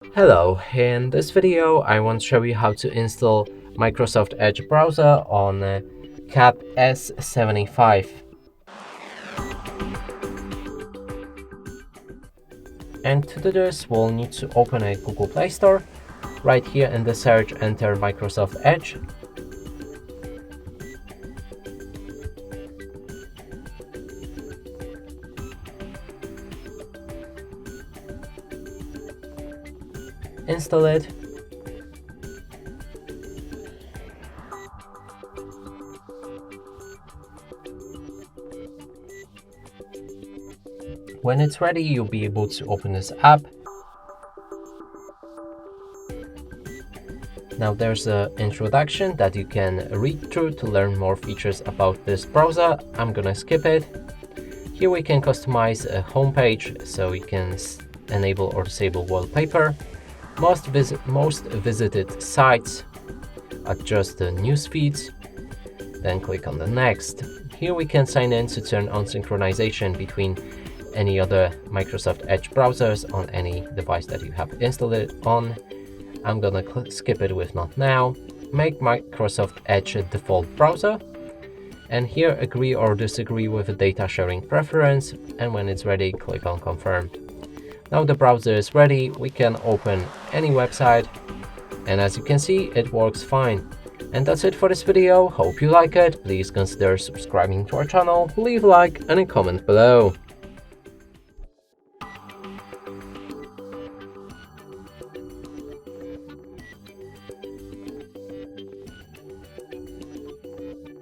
Hello, in this video I want to show you how to install Microsoft Edge browser on Cat S75. And to do this, we'll need to open a Google Play Store. Right here in the search, enter Microsoft Edge. Install it. When it's ready, you'll be able to open this app. Now there's an introduction that you can read through to learn more features about this browser. I'm gonna skip it. Here we can customize a home page, so we can enable or disable wallpaper. Most visited sites, adjust the news feeds, then click on the next. Here we can sign in to turn on synchronization between any other Microsoft Edge browsers on any device that you have installed it on. I'm gonna skip it with not now. Make Microsoft Edge a default browser. And here agree or disagree with the data sharing preference. And when it's ready, click on confirmed. Now the browser is ready, we can open any website, and as you can see, it works fine. And that's it for this video. Hope you like it. Please consider subscribing to our channel, leave a like and a comment below.